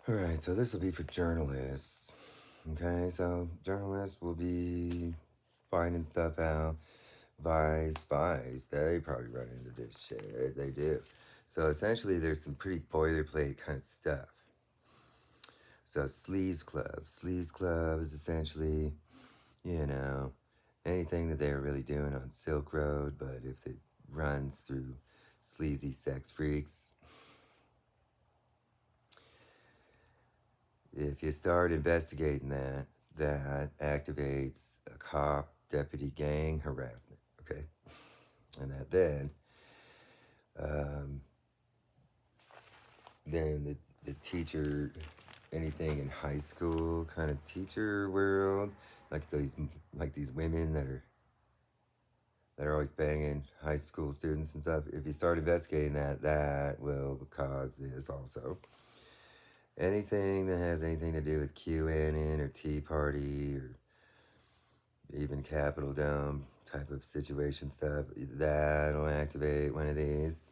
Alright, so this will be for journalists. Okay, so journalists will be finding stuff out. Vice, they probably run into this shit. They do. So essentially, there's some pretty boilerplate kind of stuff. So Sleaze Club is essentially, you know, anything that they were really doing on Silk Road, but if it runs through sleazy sex freaks, if you start investigating that, that activates a cop deputy gang harassment, okay? And that um, then the teacher, anything in high school kind of teacher world, like these women that are always banging high school students and stuff. If you start investigating that, that will cause this also. Anything that has anything to do with QAnon or Tea Party or even Capitol Dome type of situation stuff, that'll activate one of these.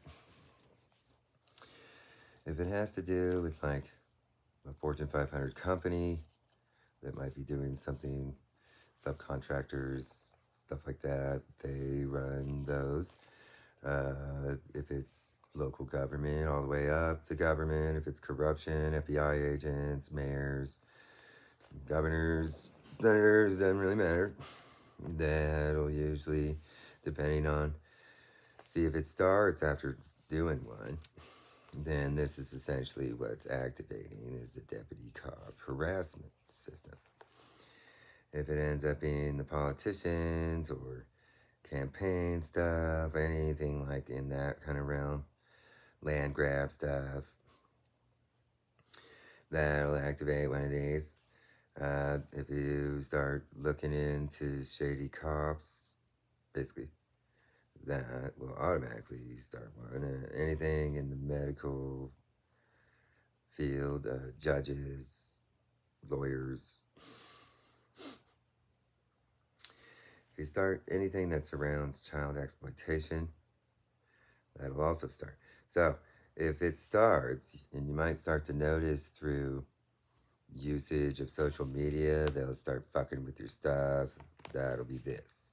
If it has to do with like a Fortune 500 company that might be doing something, subcontractors, stuff like that, they run those. If it's local government, all the way up to government, if it's corruption, FBI agents, mayors, governors, senators, doesn't really matter. That'll usually, depending on, see if it starts after doing one, then this is essentially what's activating is the deputy cop harassment system. If it ends up being the politicians or campaign stuff, anything like in that kind of realm, land grab stuff, that'll activate one of these. If you start looking into shady cops, basically, that will automatically start one. Anything in the medical field, judges, lawyers. If you start anything that surrounds child exploitation, that'll also start. So if it starts, and you might start to notice through usage of social media, they'll start fucking with your stuff. That'll be this.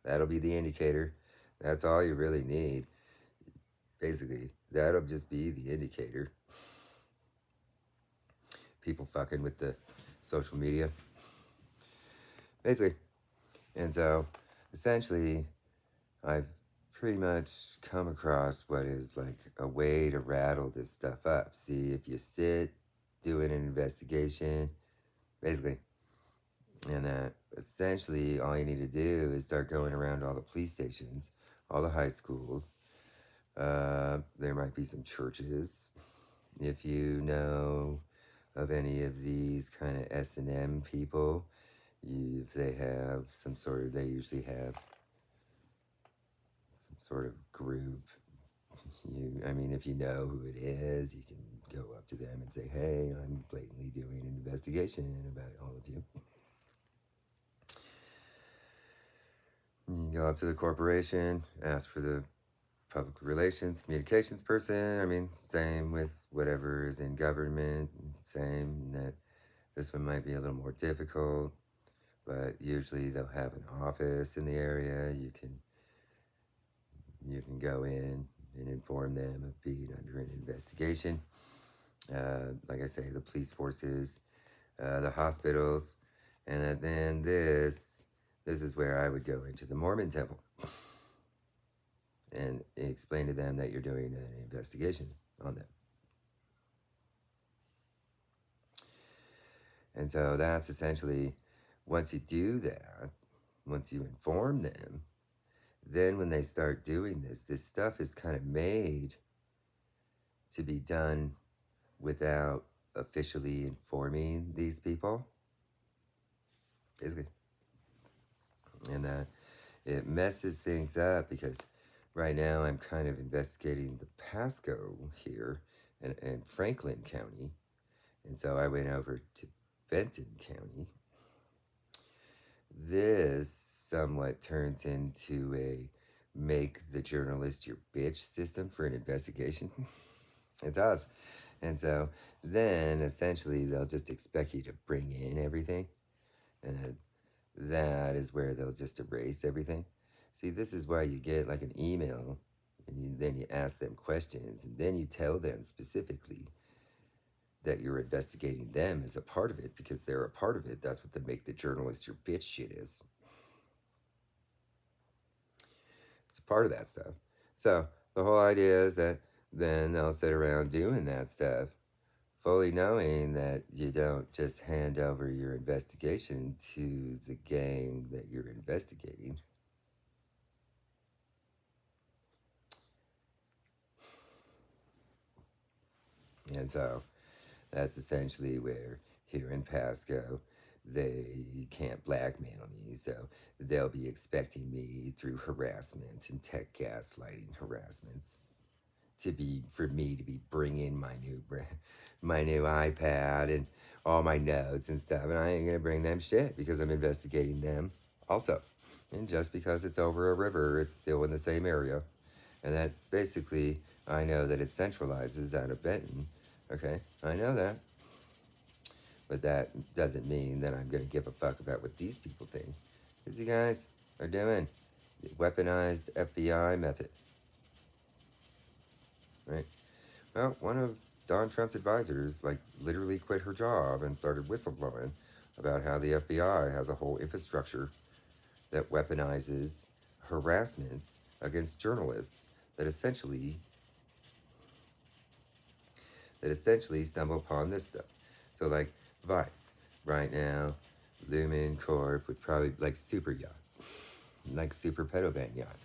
That'll be the indicator. That's all you really need. Basically, that'll just be the indicator. People fucking with the social media. Basically. And so, essentially, I've pretty much come across what is like a way to rattle this stuff up. See, if you sit doing an investigation, basically, and that essentially all you need to do is start going around all the police stations, all the high schools. There might be some churches. If you know of any of these kind of S&M people, if they have some sort of, they usually have some sort of group. I mean, if you know who it is, you can go up to them and say, hey, I'm blatantly doing an investigation about all of you. You go up to the corporation, ask for the public relations, communications person. I mean, same with whatever is in government. Same that this one might be a little more difficult, but usually they'll have an office in the area. You can go in and inform them of being under an investigation. Like I say, the police forces, the hospitals, and then this is where I would go into the Mormon temple and explain to them that you're doing an investigation on them. And so that's essentially, once you do that, once you inform them, then when they start doing this stuff is kind of made to be done without officially informing these people, basically. And it messes things up because right now I'm kind of investigating the Pasco here and Franklin County. And so I went over to Benton County. This somewhat turns into a make the journalist your bitch system for an investigation. It does. And so then essentially they'll just expect you to bring in everything. And that is where they'll just erase everything. See, this is why you get like an email and then you ask them questions and then you tell them specifically that you're investigating them as a part of it because they're a part of it. That's what the make the journalist your bitch shit is. It's a part of that stuff. So the whole idea is that then they'll sit around doing that stuff, fully knowing that you don't just hand over your investigation to the gang that you're investigating. And so that's essentially where here in Pasco, they can't blackmail me. So they'll be expecting me through harassment and tech gaslighting harassments to be for me to be bringing my new iPad and all my notes and stuff, and I ain't gonna bring them shit because I'm investigating them also. And just because it's over a river, it's still in the same area, and that basically I know that it centralizes out of Benton. Okay, I know that, but that doesn't mean that I'm gonna give a fuck about what these people think, because you guys are doing the weaponized FBI method, right? Well, one of Don Trump's advisors, like, literally quit her job and started whistleblowing about how the FBI has a whole infrastructure that weaponizes harassments against journalists that essentially stumble upon this stuff. So, like, Vice right now, Lumen Corp would probably like Super Yacht, like Super Pedobang Yacht.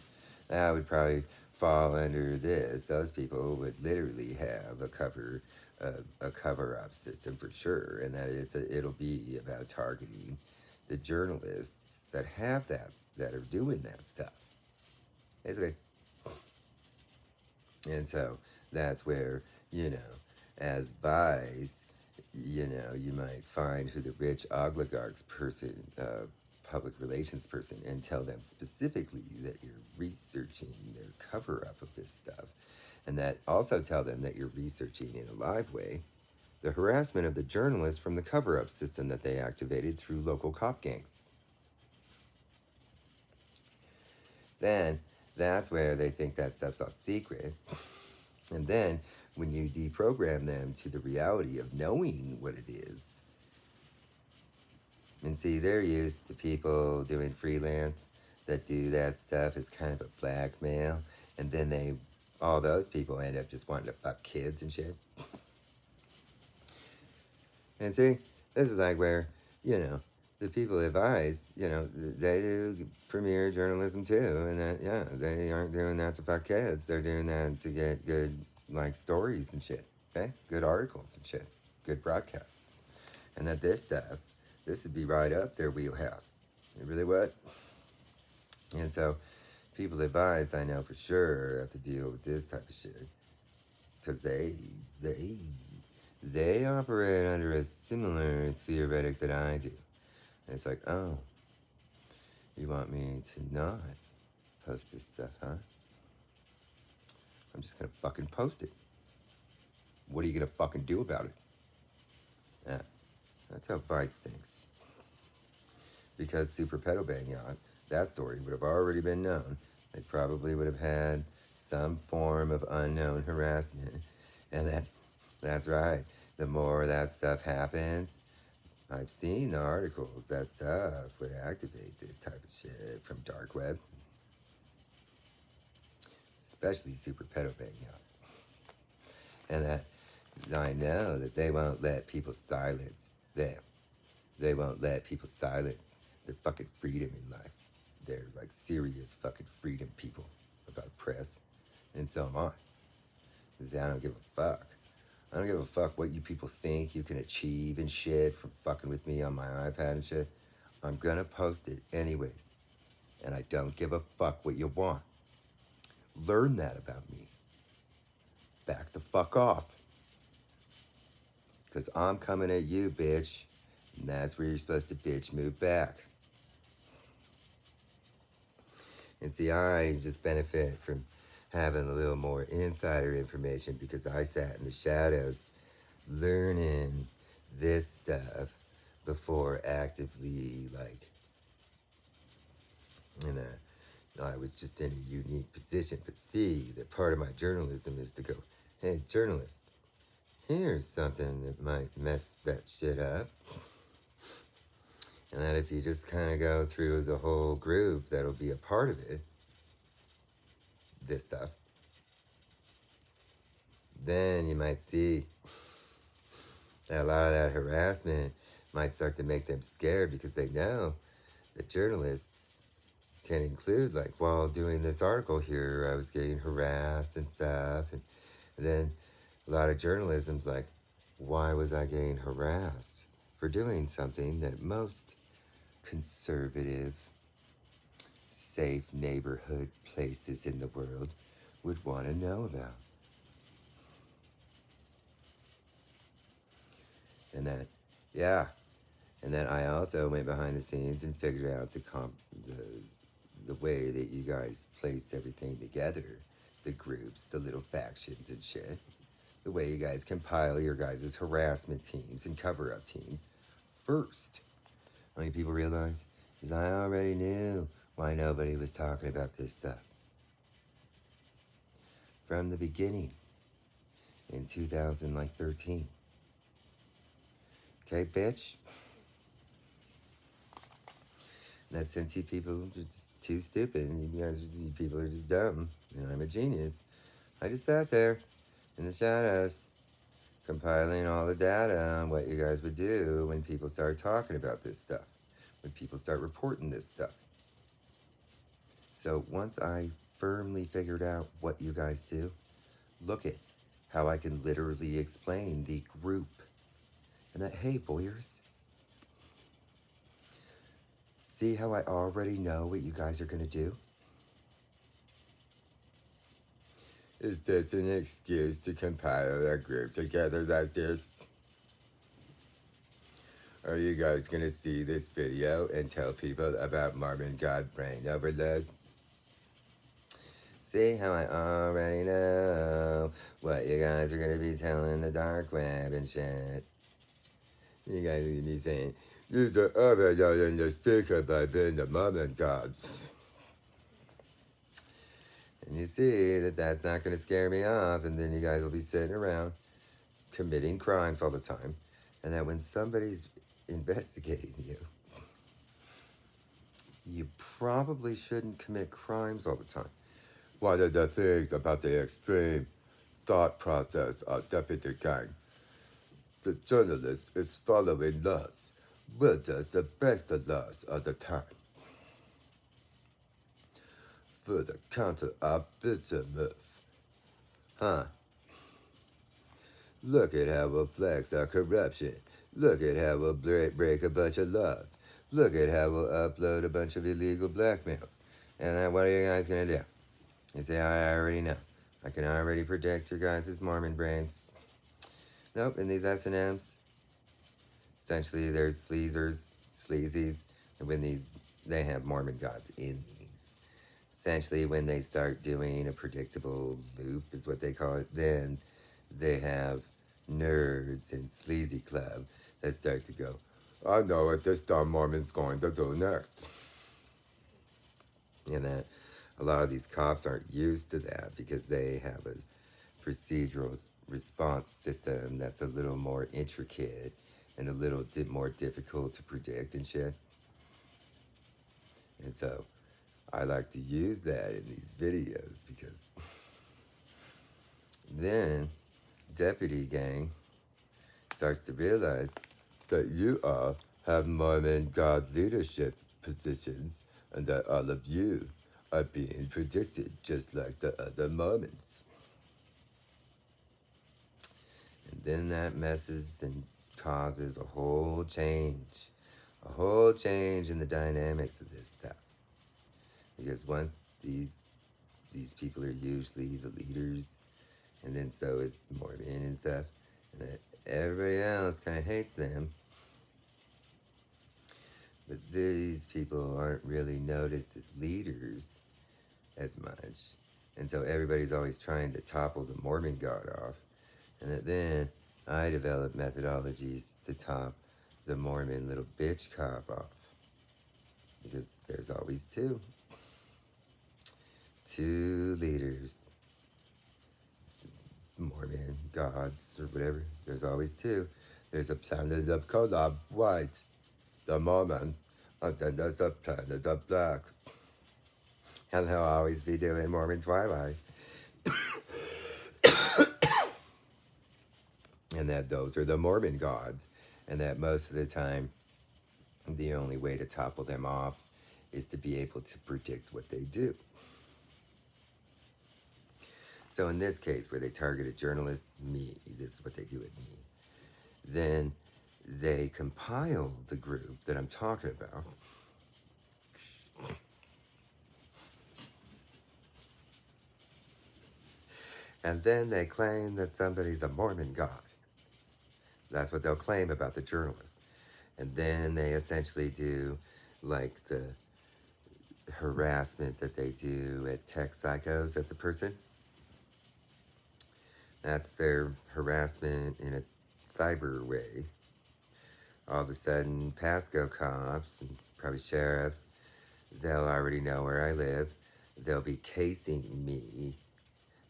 That would probably fall under this. Those people would literally have a cover up system for sure, and that it'll be about targeting the journalists that are doing that stuff. Basically, and so that's where, you know, as Vice, you might find who the rich oligarchs public relations person, and tell them specifically that you're researching their cover up of this stuff. And that also tell them that you're researching in a live way the harassment of the journalists from the cover up system that they activated through local cop gangs. Then that's where they think that stuff's all secret. And then when you deprogram them to the reality of knowing what it is, and see, they're used to people doing freelance that do that stuff as kind of a blackmail, and then all those people end up just wanting to fuck kids and shit. And see, this is like where, the people advise, they do premier journalism too, and that, yeah, they aren't doing that to fuck kids. They're doing that to get good, like, stories and shit, okay? Good articles and shit, good broadcasts. And that this would be right up their wheelhouse. It really would. And so, people advised, I know for sure, have to deal with this type of shit because they operate under a similar theoretic that I do. And it's like, oh, you want me to not post this stuff, huh? I'm just gonna fucking post it. What are you gonna fucking do about it? Yeah, that's how Vice thinks. Because Super Pedo Bang Yacht, that story would have already been known. They probably would have had some form of unknown harassment. And that's right. The more that stuff happens, I've seen the articles, that stuff would activate this type of shit from dark web. Especially Super Pedo Bang Yacht. And that I know that they won't let people silence them. They won't let people silence their fucking freedom in life. They're like serious fucking freedom people about press. And so am I. Because I don't give a fuck. I don't give a fuck what you people think you can achieve and shit from fucking with me on my iPad and shit. I'm gonna post it anyways. And I don't give a fuck what you want. Learn that about me. Back the fuck off. Because I'm coming at you, bitch. And that's where you're supposed to bitch move back. And see, I just benefit from having a little more insider information because I sat in the shadows learning this stuff before actively, like, you know, I was just in a unique position. But see, that part of my journalism is to go, hey, journalists, here's something that might mess that shit up. And that if you just kind of go through the whole group that'll be a part of it, this stuff, then you might see that a lot of that harassment might start to make them scared because they know that journalists can include, like, while doing this article here, I was getting harassed and stuff. And then a lot of journalism's like, why was I getting harassed for doing something that most conservative, safe neighborhood places in the world would want to know about? And that, yeah. And then I also went behind the scenes and figured out the way that you guys place everything together, the groups, the little factions and shit, the way you guys compile your guys' harassment teams and cover-up teams first. How many people realize? Because I already knew why nobody was talking about this stuff. From the beginning, in 2013. Okay, bitch? That since you people are just too stupid, and you people are just dumb, and I'm a genius, I just sat there in the shadows, compiling all the data on what you guys would do when people start talking about this stuff, when people start reporting this stuff. So once I firmly figured out what you guys do, look at how I can literally explain the group. And that, hey, voyeurs, see how I already know what you guys are going to do? Is this an excuse to compile a group together like this? Are you guys going to see this video and tell people about Mormon God brain overload? See how I already know what you guys are going to be telling the dark web and shit. You guys are going to be saying, these are overload in the speaker by being the Mormon gods. And you see that that's not going to scare me off, and then you guys will be sitting around committing crimes all the time. And that when somebody's investigating you, you probably shouldn't commit crimes all the time. One of the things about the extreme thought process of Deputy Gang, the journalist is following laws. We're just to break the laws all the time. For the counter-opposite move. Huh? Look at how we'll flex our corruption. Look at how we'll break a bunch of laws. Look at how we'll upload a bunch of illegal blackmails. And then what are you guys going to do? You say, I already know. I can already predict your guys' Mormon brains. Nope, in these S&Ms, essentially there's sleazies, and when they have Mormon gods in these. Essentially, when they start doing a predictable loop, is what they call it, then they have nerds and sleazy club that start to go, I know what this dumb Mormon's going to do next. And that a lot of these cops aren't used to that because they have a procedural response system that's a little more intricate and a little more difficult to predict and shit. And so I like to use that in these videos because then Deputy Gang starts to realize that you all have Mormon God leadership positions and that all of you are being predicted just like the other Mormons. And then that messes and causes a whole change in the dynamics of this stuff. Because once these people are usually the leaders, and then so it's Mormon and stuff, and that everybody else kind of hates them. But these people aren't really noticed as leaders as much. And so everybody's always trying to topple the Mormon God off. And then I developed methodologies to top the Mormon little bitch cop off. Because there's always two. Two leaders. Mormon gods or whatever. There's always two. There's a planet of color, white, the Mormon, and then there's a planet of black. And he'll always be doing Mormon Twilight. And that those are the Mormon gods. And that most of the time, the only way to topple them off is to be able to predict what they do. So in this case, where they target a journalist, me, this is what they do at me, then they compile the group that I'm talking about. And then they claim that somebody's a Mormon god. That's what they'll claim about the journalist. And then they essentially do like the harassment that they do at tech psychos at the person. That's their harassment in a cyber way. All of a sudden, Pasco cops and probably sheriffs, they'll already know where I live. They'll be casing me.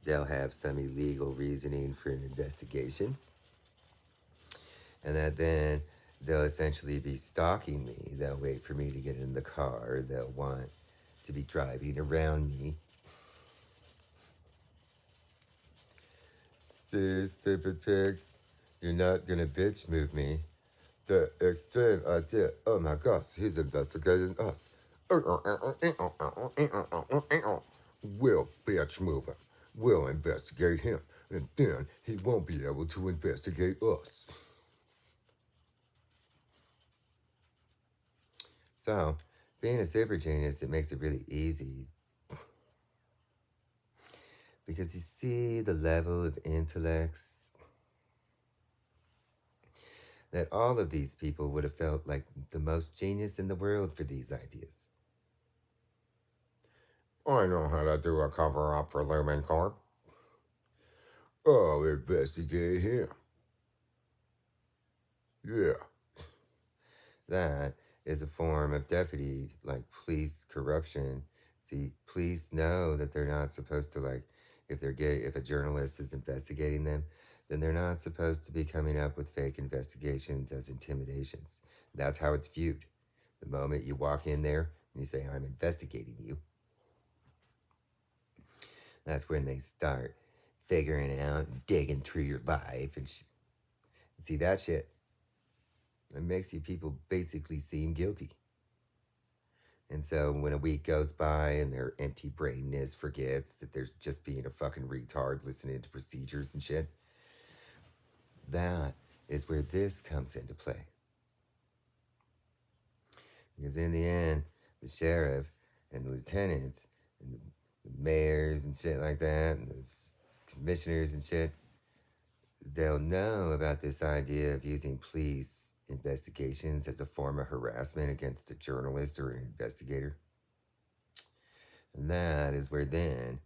They'll have some illegal reasoning for an investigation. And that then they'll essentially be stalking me. They'll wait for me to get in the car. They'll want to be driving around me. See, stupid pig, you're not gonna bitch move me. The extreme idea, oh my gosh, he's investigating us. We'll bitch move him. We'll investigate him. And then he won't be able to investigate us. So, being a super genius, it makes it really easy. Because you see the level of intellects that all of these people would have felt like the most genius in the world for these ideas. I know how to do a cover up for Lumen Corp. I'll investigate him. Yeah. That is a form of deputy, like police corruption. See, police know that they're not supposed to, like, if a journalist is investigating them, then they're not supposed to be coming up with fake investigations as intimidations. That's how it's viewed. The moment you walk in there and you say, I'm investigating you, that's when they start figuring out and digging through your life and see that shit. It makes you people basically seem guilty. And so when a week goes by and their empty brainness forgets that they're just being a fucking retard listening to procedures and shit, that is where this comes into play. Because in the end, the sheriff and the lieutenants and the mayors and shit like that and the commissioners and shit, they'll know about this idea of using police investigations as a form of harassment against a journalist or an investigator. And that is where they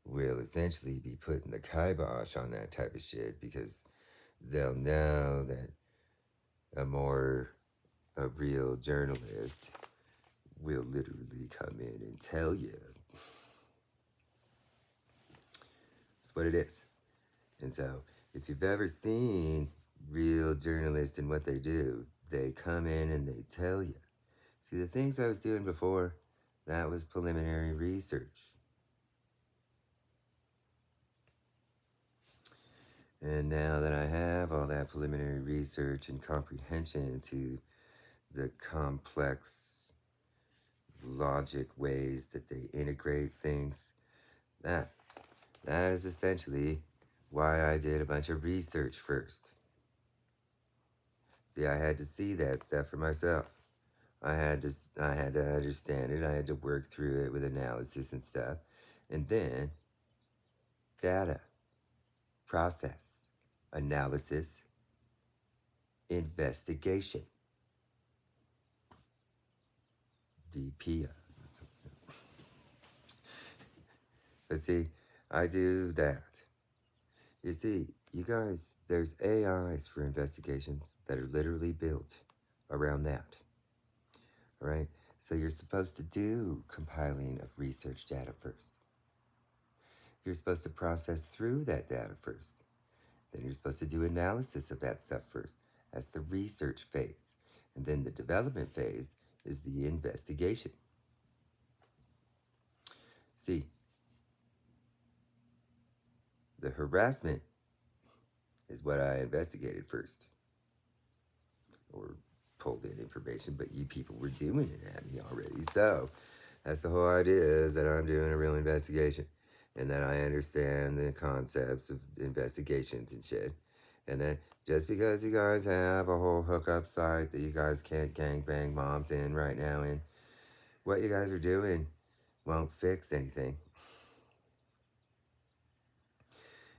will essentially be putting the kibosh on that type of shit, because they'll know that a real journalist will literally come in and tell you. That's what it is. And so, if you've ever seen real journalists and what they do, they come in and they tell you. See, the things I was doing before, that was preliminary research. And now that I have all that preliminary research and comprehension to the complex logic ways that they integrate things, that is essentially why I did a bunch of research first. See, I had to see that stuff for myself. I had to understand it. I had to work through it with analysis and stuff. And then data, process, analysis, investigation. DP. But see, I do that. You see, you guys, there's AIs for investigations that are literally built around that. All right? So you're supposed to do compiling of research data first. You're supposed to process through that data first. Then you're supposed to do analysis of that stuff first. That's the research phase. And then the development phase is the investigation. See, the harassment is what I investigated first, or pulled in information, but you people were doing it at me already. So that's the whole idea, is that I'm doing a real investigation and that I understand the concepts of investigations and shit. And then just because you guys have a whole hookup site that you guys can't gangbang moms in right now, and what you guys are doing won't fix anything.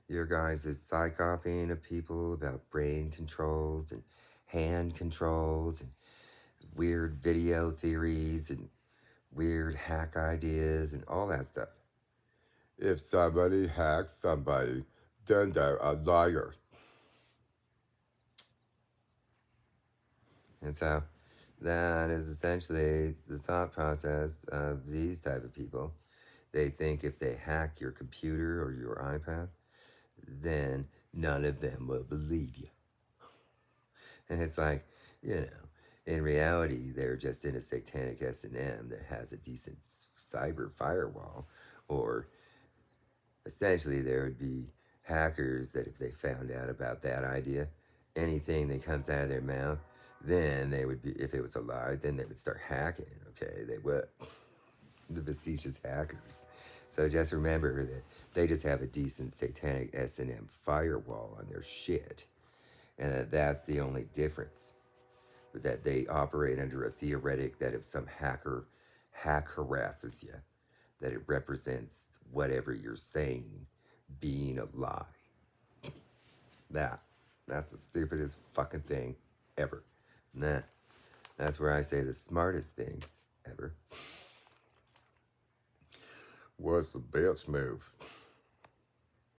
Your guys' psychoping of people about brain controls and hand controls and weird video theories and weird hack ideas and all that stuff. If somebody hacks somebody, then they're a liar. And so that is essentially the thought process of these type of people. They think if they hack your computer or your iPad, then none of them will believe you. And it's like, you know, in reality, they're just in a satanic S&M that has a decent cyber firewall. Or essentially, there would be hackers that if they found out about that idea, anything that comes out of their mouth, then they would be, if it was a lie, then they would start hacking, okay? They would. The facetious hackers. So just remember that they just have a decent satanic S&M firewall on their shit. And that's the only difference. That they operate under a theoretic that if some hacker harasses you, that it represents whatever you're saying being a lie. That's the stupidest fucking thing ever. And that's where I say the smartest things ever. What's the best move?